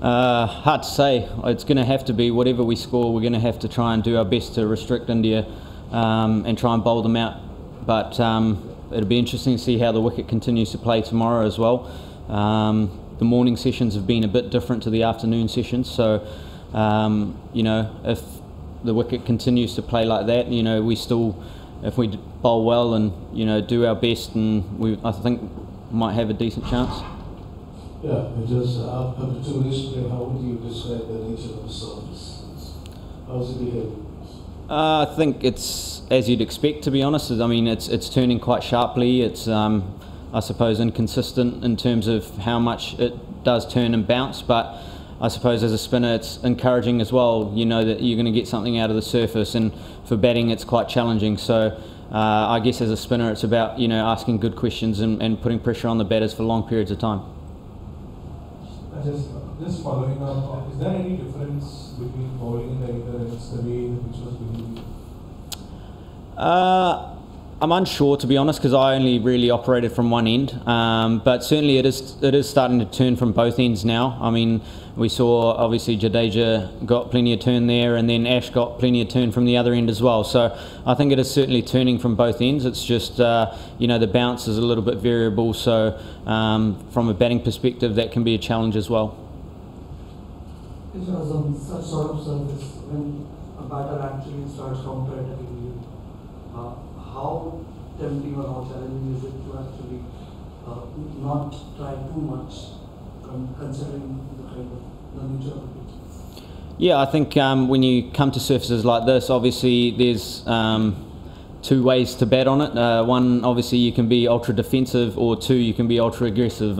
Hard to say. It's going to have to be whatever we score. We're going to have to try and do our best to restrict India and try and bowl them out. But it'll be interesting to see how the wicket continues to play tomorrow as well. The morning sessions have been a bit different to the afternoon sessions, so you know, if the wicket continues to play like that, you know, we still, if we bowl well and, you know, do our best, and I think might have a decent chance. Yeah, just after 2 days today, how would you describe the nature of the service? How's it behaving? I think it's as you'd expect, to be honest. I mean, it's turning quite sharply. It's I suppose inconsistent in terms of how much it does turn and bounce, but I suppose as a spinner it's encouraging as well. You know that you're going to get something out of the surface, and for batting it's quite challenging. So I guess as a spinner it's about, you know, asking good questions and putting pressure on the batters for long periods of time. Just following up, is there any difference between bowling and the other innings, the way the pitch was behaving? I'm unsure, to be honest, because I only really operated from one end. But certainly it is starting to turn from both ends now. I mean, we saw obviously Jadeja got plenty of turn there, and then Ash got plenty of turn from the other end as well. So I think it is certainly turning from both ends. It's just you know, the bounce is a little bit variable. So from a batting perspective, that can be a challenge as well. It was on such sort of surface when a batter actually starts counter-attacking you. How tempting or how challenging is it to actually not try too much, considering the nature of the pitch? Yeah, I think when you come to surfaces like this, obviously there's two ways to bat on it. One, obviously you can be ultra defensive, or two, you can be ultra aggressive.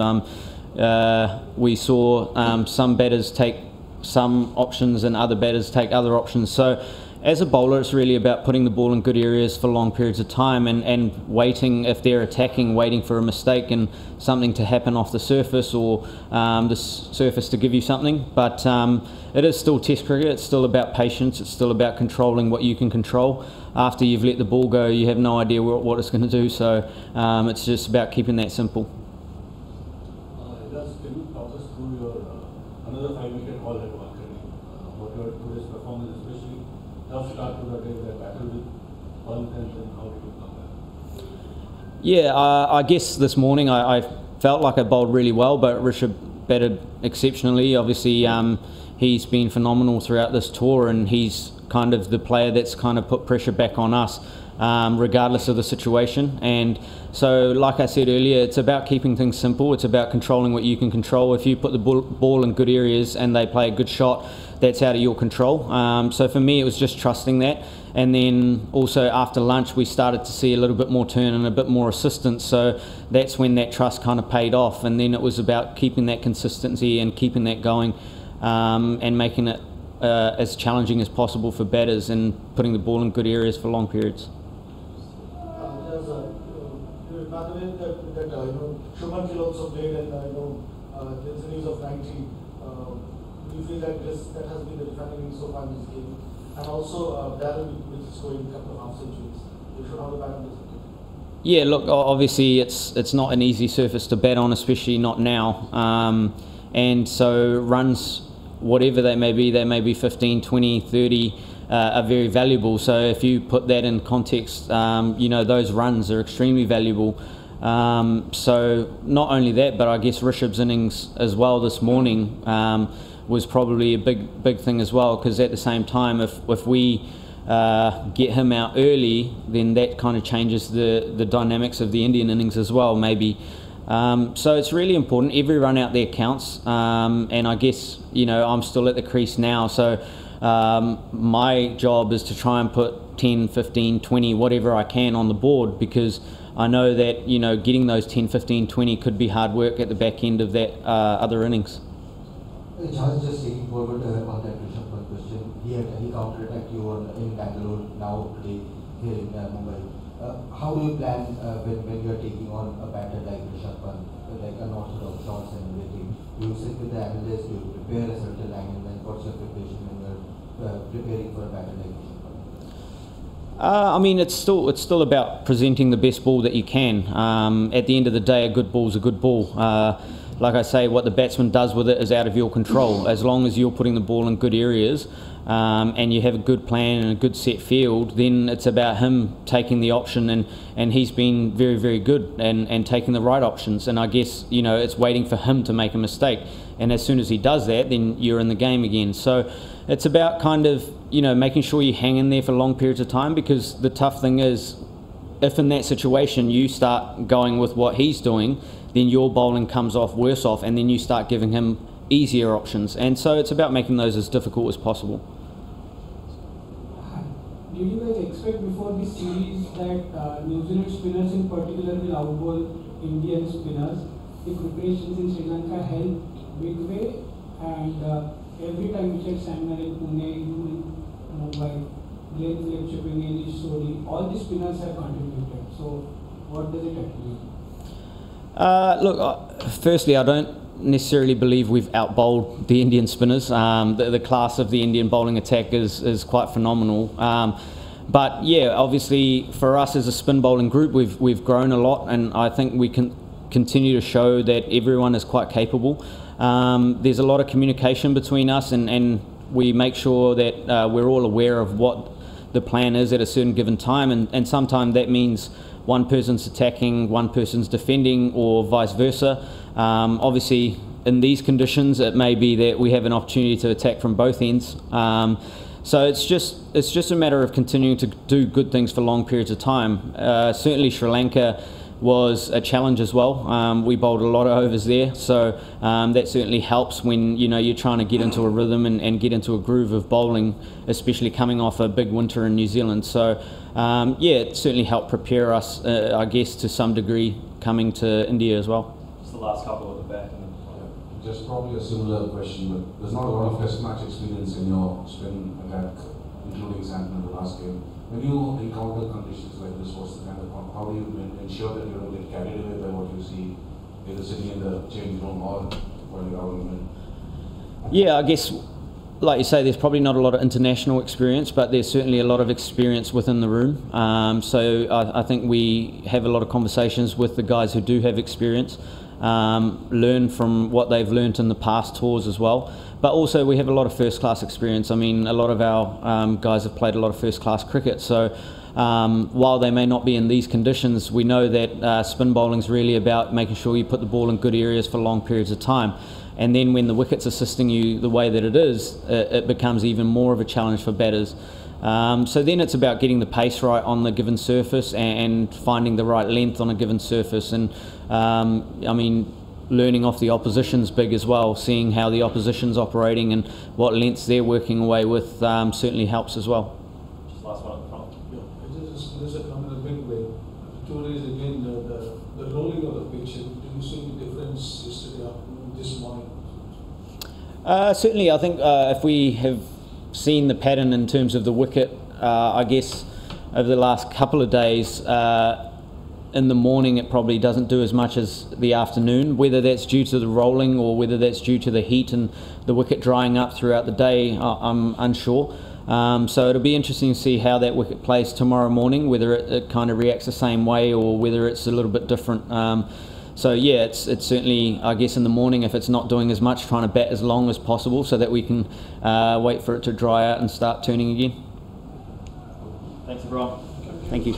We saw some batters take some options and other batters take other options. So as a bowler, it's really about putting the ball in good areas for long periods of time, and waiting, if they're attacking, waiting for a mistake and something to happen off the surface, or the surface to give you something. But it is still Test cricket. It's still about patience. It's still about controlling what you can control. After you've let the ball go, you have no idea what it's going to do. So it's just about keeping that simple. Just can you talk us through your another 5-wicket haul at Wankhede? What your today's performance, especially tough start to the day, that battle with Hunt, and then how did you come back? Yeah, I guess this morning I felt like I bowled really well, but Rishabh batted exceptionally. Obviously, he's been phenomenal throughout this tour, and he's kind of the player that's kind of put pressure back on us, regardless of the situation. And so, like I said earlier, it's about keeping things simple. It's about controlling what you can control. If you put the ball in good areas and they play a good shot, that's out of your control. So for me, it was just trusting that. And then also after lunch, we started to see a little bit more turn and a bit more assistance. So that's when that trust kind of paid off. And then it was about keeping that consistency and keeping that going, and making it as challenging as possible for batters, and putting the ball in good areas for long periods. By the way, that you know, Shubman Gill also played, and you know, there's a news of 90. Do you feel that that has been the defining innings so far in this game? And also, Darren, which is scoring a couple of half centuries. You should have the bat on this. Yeah, look, obviously it's not an easy surface to bat on, especially not now. And so runs, whatever they may be 15, 20, 30, are very valuable. So if you put that in context, you know, those runs are extremely valuable. So not only that, but I guess Rishabh's innings as well this morning was probably a big thing as well, because at the same time, if we get him out early, then that kind of changes the dynamics of the Indian innings as well, maybe. So it's really important. Every run out there counts, and I guess, you know, I'm still at the crease now, so my job is to try and put 10, 15, 20, whatever I can on the board, because I know that, you know, getting those 10, 15, 20 could be hard work at the back end of that other innings. Ajaz, just taking forward on that Rishabh Pant question, he counter-attacked you in Bangalore, now today here in Mumbai. How do you plan when you are taking on a batter like Rishabh Pant, like unorthodox shots and everything? Do you sit with the analyst, do you prepare a certain line, and then what's your preparation when you are preparing for a batter like Rishabh Pant? I mean, it's still about presenting the best ball that you can. At the end of the day, a good ball's a good ball. Like I say, what the batsman does with it is out of your control. As long as you're putting the ball in good areas and you have a good plan and a good set field, then it's about him taking the option, and he's been very, very good and taking the right options. And I guess, you know, it's waiting for him to make a mistake. And as soon as he does that, then you're in the game again. So it's about kind of, you know, making sure you hang in there for long periods of time, because the tough thing is, if in that situation you start going with what he's doing, then your bowling comes off worse off, and then you start giving him easier options. And so it's about making those as difficult as possible. Did you guys expect before this series that New Zealand spinners in particular will outbowl Indian spinners? The preparations in Sri Lanka helped big way, and every time we check Samuel in Pune, even in Mumbai, Glenn Phillips chipping in, Ishori, all the spinners have contributed. So what does it actually mean? Look, firstly, I don't necessarily believe we've outbowled the Indian spinners. The class of the Indian bowling attack is quite phenomenal. But yeah, obviously for us as a spin bowling group, we've grown a lot, and I think we can continue to show that everyone is quite capable. There's a lot of communication between us, and we make sure that we're all aware of what the plan is at a certain given time, and sometimes that means one person's attacking, one person's defending, or vice versa. Obviously, in these conditions, it may be that we have an opportunity to attack from both ends. So it's just a matter of continuing to do good things for long periods of time. Certainly, Sri Lanka was a challenge as well. We bowled a lot of overs there, so that certainly helps when you're trying to get into a rhythm and get into a groove of bowling, especially coming off a big winter in New Zealand. So yeah, it certainly helped prepare us, I guess, to some degree coming to India as well. Just the last couple at the back. Just probably a similar question, but there's not a lot of test match experience in your spin attack, including Sampson in the last game. When you encounter conditions like this, what's the kind of, how do you ensure that you don't get carried away by what you see, either sitting in the change room or while you're out in? Yeah, I guess, like you say, there's probably not a lot of international experience, but there's certainly a lot of experience within the room. So I think we have a lot of conversations with the guys who do have experience, learn from what they've learnt in the past tours as well. But also we have a lot of first class experience. I mean, a lot of our guys have played a lot of first class cricket, so while they may not be in these conditions, we know that spin bowling is really about making sure you put the ball in good areas for long periods of time. And then when the wicket's assisting you the way that it is, it becomes even more of a challenge for batters. So then it's about getting the pace right on the given surface and finding the right length on a given surface. And I mean, learning off the opposition's big as well, seeing how the opposition's operating and what lengths they're working away with certainly helps as well. Just last one at the front. Yeah, this is come in a big way. Two days again, the rolling of the pitch. Do you see the difference yesterday afternoon, this morning? Certainly, I think if we have seen the pattern in terms of the wicket, I guess over the last couple of days, in the morning it probably doesn't do as much as the afternoon, whether that's due to the rolling or whether that's due to the heat and the wicket drying up throughout the day, I'm unsure. So it'll be interesting to see how that wicket plays tomorrow morning, whether it kind of reacts the same way or whether it's a little bit different. So yeah, it's certainly, I guess in the morning, if it's not doing as much, trying to bat as long as possible so that we can wait for it to dry out and start turning again. Thanks everyone. Thank you.